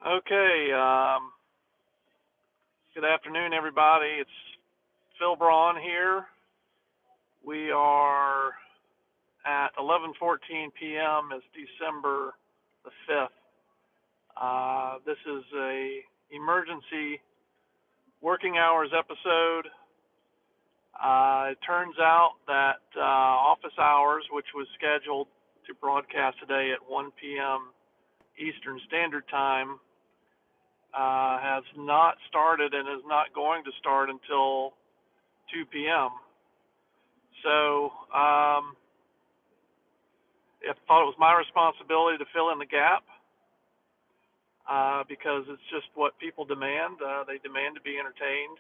Okay, good afternoon, everybody. It's Phil Braun here. We are at 11:14 p.m. It's December the 5th. This is a emergency working hours episode. It turns out that office hours, which was scheduled to broadcast today at 1 p.m. Eastern Standard Time, has not started and is not going to start until 2 p.m. So I thought it was my responsibility to fill in the gap because it's just what people demand. They demand to be entertained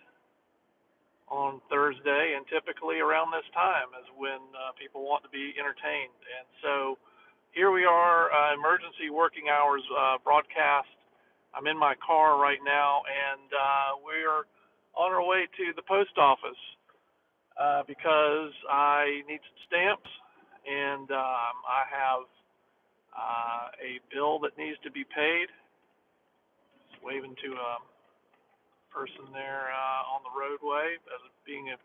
on Thursday, and typically around this time is when people want to be entertained. And so here we are, emergency working hours broadcast. I'm in my car right now, and we're on our way to the post office because I need some stamps, and I have a bill that needs to be paid. Just waving to a person there on the roadway. As being a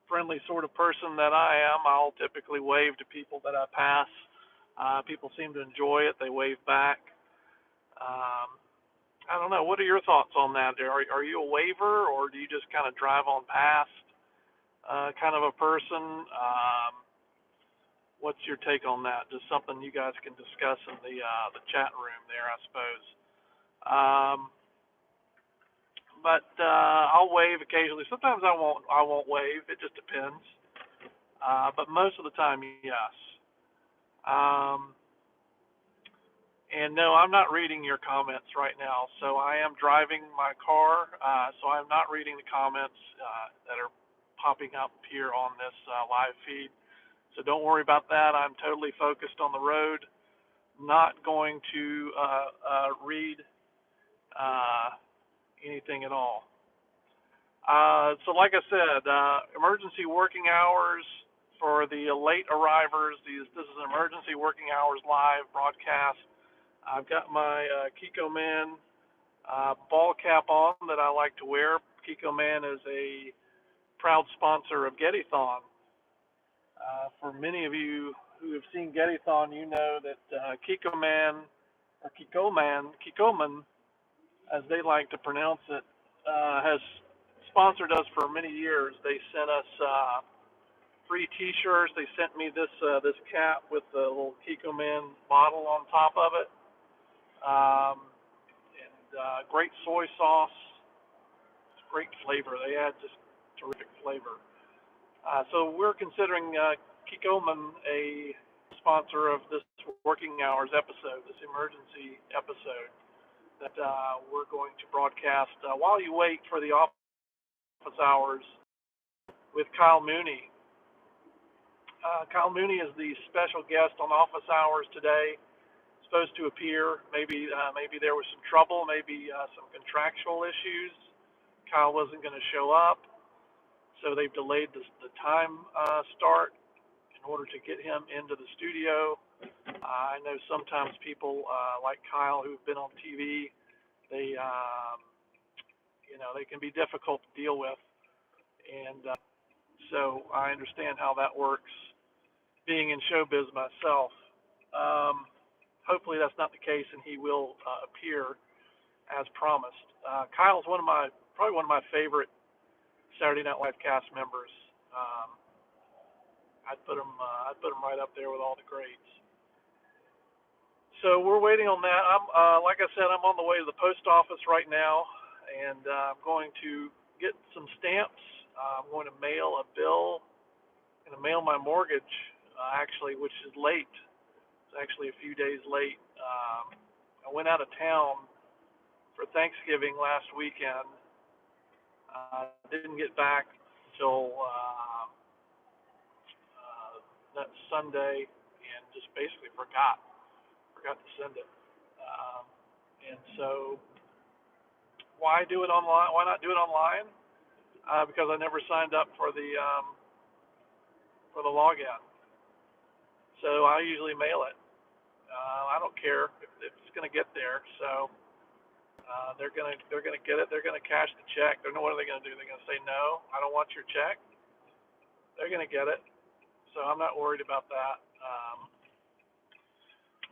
friendly sort of person that I am, I'll typically wave to people that I pass. People seem to enjoy it. They wave back. I don't know. What are your thoughts on that? Are you a waver, or do you just kind of drive on past kind of a person? What's your take on that? Just something you guys can discuss in the chat room there, I suppose. But I'll wave occasionally. Sometimes I won't wave. It just depends. But most of the time, yes. And no, I'm not reading your comments right now. So I am driving my car. So I'm not reading the comments that are popping up here on this live feed. So don't worry about that. I'm totally focused on the road. Not going to read anything at all. So like I said, emergency working hours for the late arrivers. This is an emergency working hours live broadcast. I've got my Kiko Man ball cap on that I like to wear. Kiko Man is a proud sponsor of Gettython. For many of you who have seen Gettython, you know that Kiko Man, or Kikoman, as they like to pronounce it, has sponsored us for many years. They sent us free T-shirts. They sent me this cap with the little Kiko Man bottle on top of it, and great soy sauce. It's great flavor. They add just terrific flavor. So we're considering Kikoman a sponsor of this working hours episode, this emergency episode that we're going to broadcast while you wait for the office hours with Kyle Mooney. Kyle Mooney is the special guest on office hours today. Supposed to appear. Maybe there was some trouble. Maybe some contractual issues. Kyle wasn't going to show up, so they've delayed the time start in order to get him into the studio. I know sometimes people like Kyle who've been on TV, they they can be difficult to deal with, and so I understand how that works. Being in showbiz myself, hopefully that's not the case, and he will appear as promised. Kyle's probably one of my favorite Saturday Night Live cast members. I'd put him right up there with all the greats. So we're waiting on that. I'm like I said, I'm on the way to the post office right now, and I'm going to get some stamps. I'm going to mail a bill. I'm going to mail my mortgage, actually, which is late. It's actually a few days late. I went out of town for Thanksgiving last weekend. Didn't get back until that Sunday, and just basically forgot to send it. And so, why do it online? Why not do it online? Because I never signed up for the login. So I usually mail it. I don't care if it's going to get there. So They're gonna get it. They're gonna cash the check. What are they gonna do? They're gonna say no. I don't want your check. They're gonna get it. So I'm not worried about that.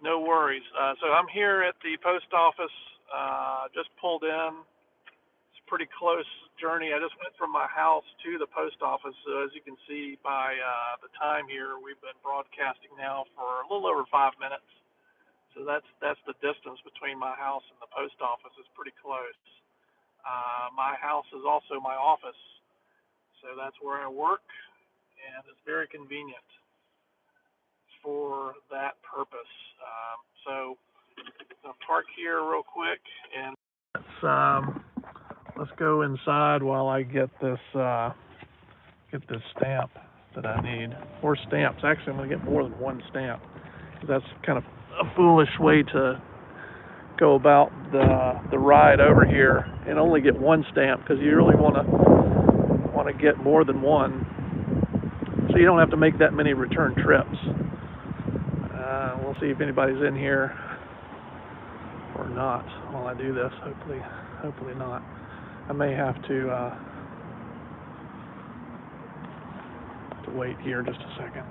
No worries. So I'm here at the post office. Just pulled in. It's a pretty close journey. I just went from my house to the post office. So as you can see by the time here, we've been broadcasting now for a little over 5 minutes. So that's the distance between my house and the post office. It's pretty close. My house is also my office, so that's where I work, and it's very convenient for that purpose. So I'll park here real quick, and let's go inside while I get this stamp that I need. 4 stamps. Actually, I'm going to get more than 1 stamp. That's kind of a foolish way to go about the ride over here and only get 1 stamp, because you really want to get more than 1, so you don't have to make that many return trips. We'll see if anybody's in here or not while I do this. Hopefully not. I may have to wait here just a second.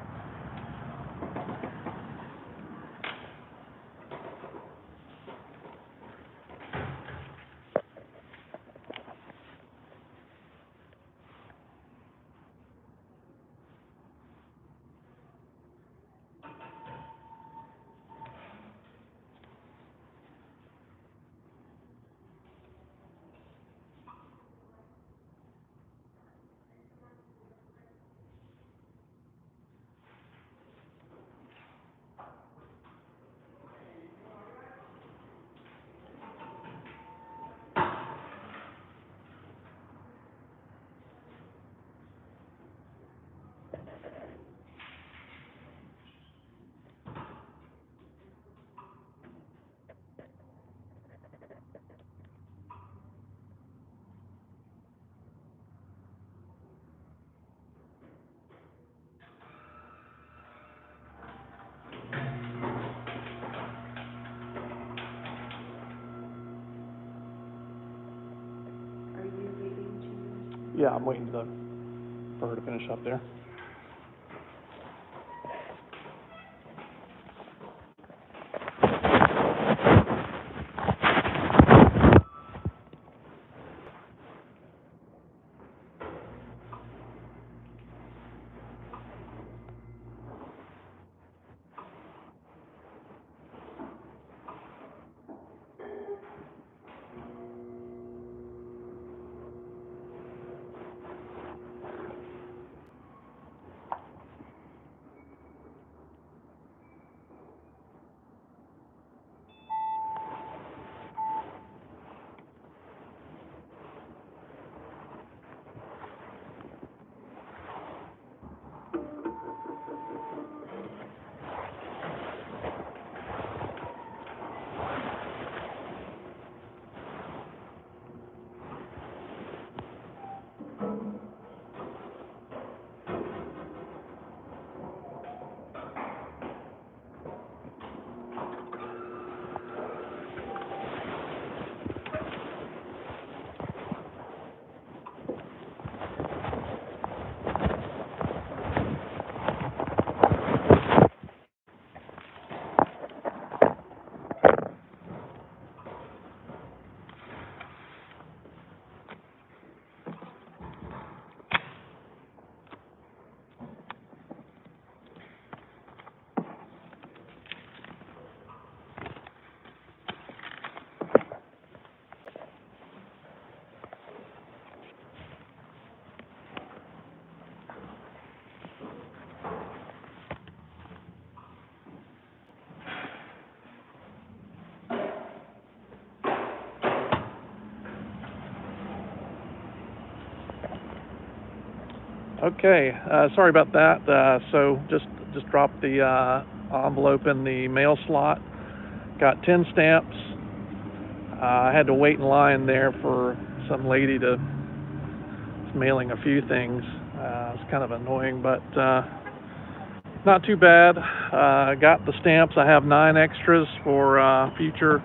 Yeah, I'm waiting for her to finish up there. Okay, sorry about that. So just dropped the envelope in the mail slot. Got 10 stamps. I had to wait in line there for some lady to mailing a few things. It's kind of annoying, but not too bad. Got the stamps. I have 9 extras for future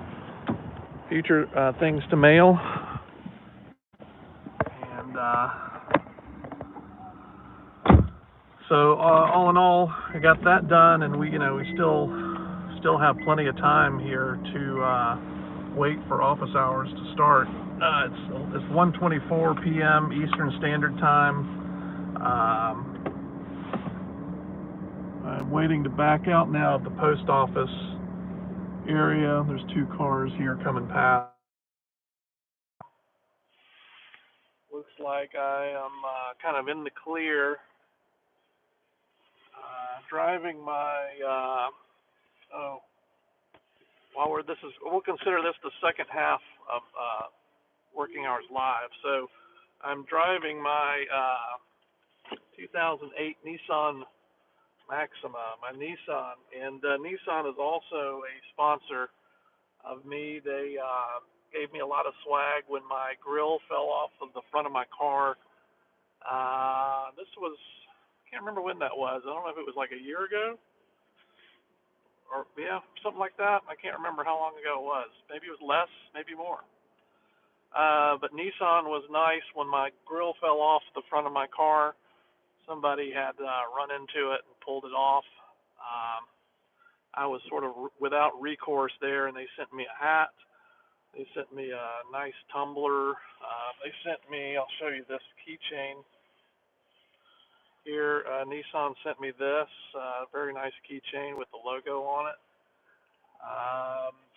future things to mail, and so all in all, I got that done, and we still have plenty of time here to wait for office hours to start. It's 1:24 p.m. Eastern Standard Time. I'm waiting to back out now at the post office area. There's two cars here coming past. Looks like I am kind of in the clear. Driving my we'll consider this the second half of working hours live. So I'm driving my 2008 Nissan Maxima, my Nissan, and Nissan is also a sponsor of me. They gave me a lot of swag when my grill fell off of the front of my car. This was, I can't remember when that was. I don't know if it was like a year ago, or yeah, something like that. I can't remember how long ago it was. Maybe it was less, maybe more. But Nissan was nice when my grill fell off the front of my car. Somebody had run into it and pulled it off. I was sort of without recourse there, and they sent me a hat. They sent me a nice tumbler. They sent me, I'll show you this keychain here. Nissan sent me this very nice keychain with the logo on it.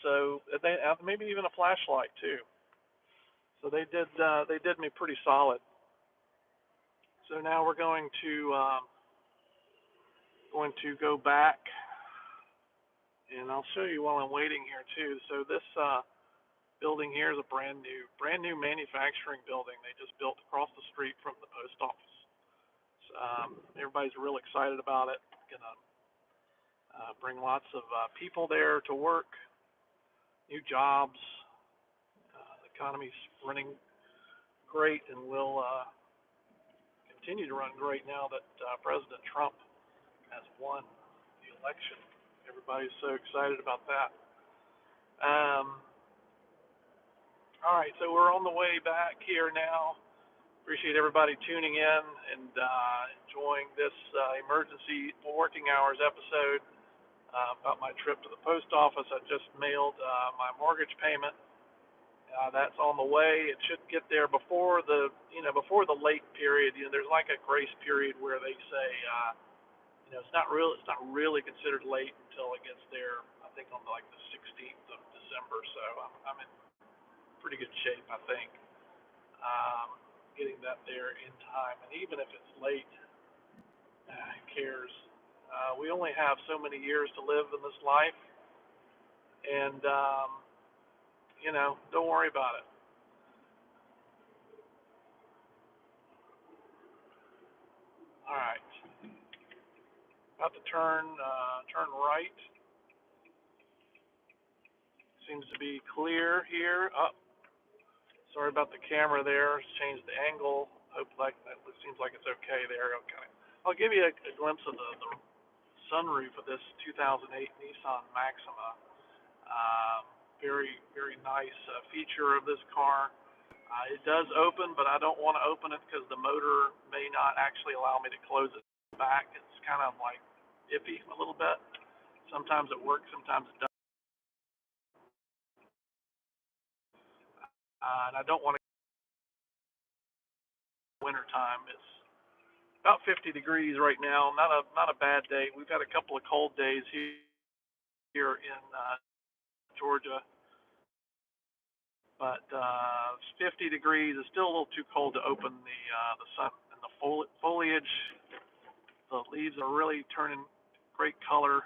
So they maybe even a flashlight too. So they did me pretty solid. So now we're going to go back, and I'll show you while I'm waiting here too. So this building here is a brand new manufacturing building they just built across the street from the post office. So, everybody's real excited about it. Gonna bring lots of people there to work, new jobs. The economy's running great, and will continue to run great now that President Trump has won the election. Everybody's so excited about that. All right, so we're on the way back here now. Appreciate everybody tuning in and enjoying this emergency working hours episode about my trip to the post office. I just mailed my mortgage payment. That's on the way. It should get there before the late period. There's like a grace period where they say it's not really considered late until it gets there. I think on like the 16th of December. So I'm in pretty good shape, I think. Getting that there in time, and even if it's late, who cares? We only have so many years to live in this life, and don't worry about it. All right, about to turn right. Seems to be clear here. Sorry about the camera there. Changed the angle. Hope like that. It seems like it's okay there. Okay. I'll give you a glimpse of the sunroof of this 2008 Nissan Maxima. Very, very nice feature of this car. It does open, but I don't want to open it because the motor may not actually allow me to close it back. It's kind of like iffy a little bit. Sometimes it works, sometimes it doesn't. And I don't want to winter time. It's about 50 degrees right now. Not a bad day. We've had a couple of cold days here in Georgia, but 50 degrees is still a little too cold to open the sun and the foliage. The leaves are really turning great color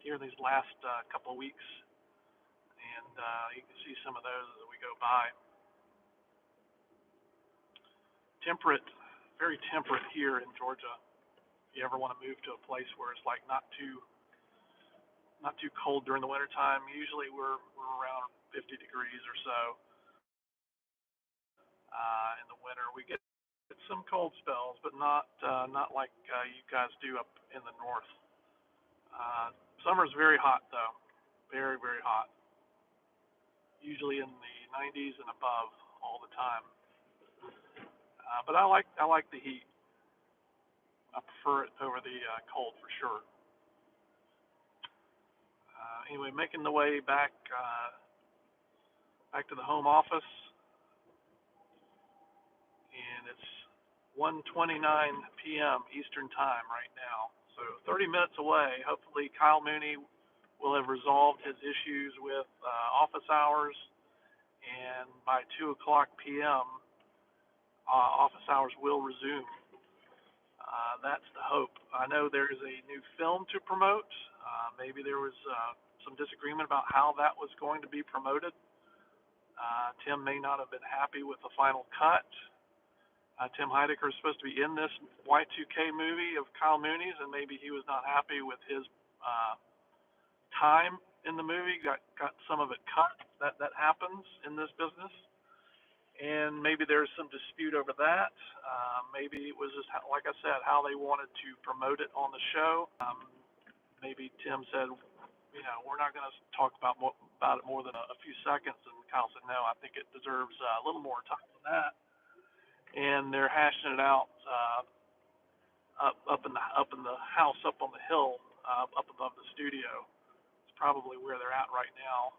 here these last couple of weeks, and you can see some of those as we go by. Temperate, very temperate here in Georgia. If you ever want to move to a place where it's like not too cold during the wintertime, usually we're around 50 degrees or so. In the winter, we get some cold spells, but not like you guys do up in the north. Summer's very hot though, very, very hot. usually in the 90s and above all the time. But I like the heat. I prefer it over the cold for sure. Anyway, making the way back to the home office, and it's 1:29 p.m. Eastern Time right now. So 30 minutes away. Hopefully, Kyle Mooney will have resolved his issues with office hours, and by 2 o'clock p.m., office hours will resume. That's the hope. I know there is a new film to promote. Maybe there was some disagreement about how that was going to be promoted. Tim may not have been happy with the final cut. Tim Heidecker is supposed to be in this Y2K movie of Kyle Mooney's, and maybe he was not happy with his time in the movie. Got some of it cut. That happens in this business. And maybe there's some dispute over that. Maybe it was just, like I said, how they wanted to promote it on the show. Maybe Tim said, we're not going to talk about it more than a few seconds. And Kyle said, no, I think it deserves a little more time than that. And they're hashing it out up in the house, up on the hill, up above the studio. It's probably where they're at right now,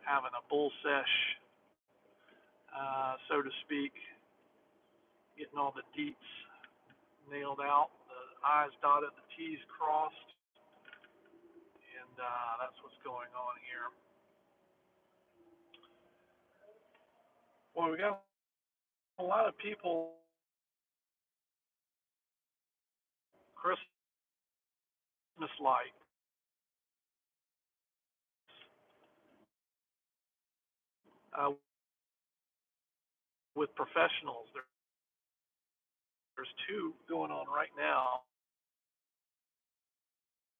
having a bull sesh, so to speak, getting all the deets nailed out, the I's dotted, the T's crossed, and that's what's going on here. Well, we got a lot of people Christmas lights. With professionals, there's two going on right now.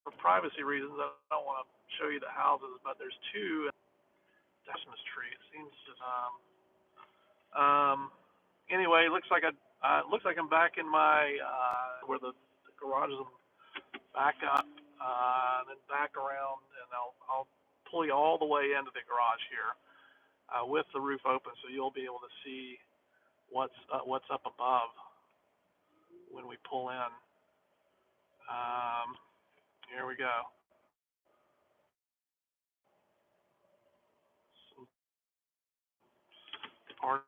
For privacy reasons, I don't want to show you the houses, but there's two in the Christmas tree. It seems to. Anyway, it looks like I'm back in my where the garage is back up, and then back around, and I'll pull you all the way into the garage here with the roof open, so you'll be able to see what's up above when we pull in. Here we go. Part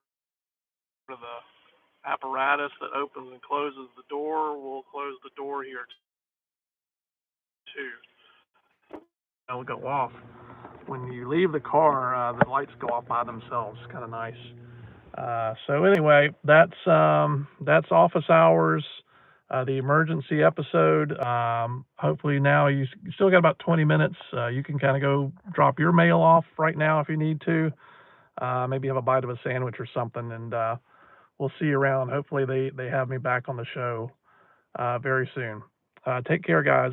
of the apparatus that opens and closes the door. We'll close the door here too. It'll go off when you leave the car. The lights go off by themselves. Kind of nice. So anyway, that's office hours. The emergency episode. Hopefully now you still got about 20 minutes. You can kind of go drop your mail off right now if you need to. Maybe have a bite of a sandwich or something, and we'll see you around. Hopefully they have me back on the show very soon. Take care, guys.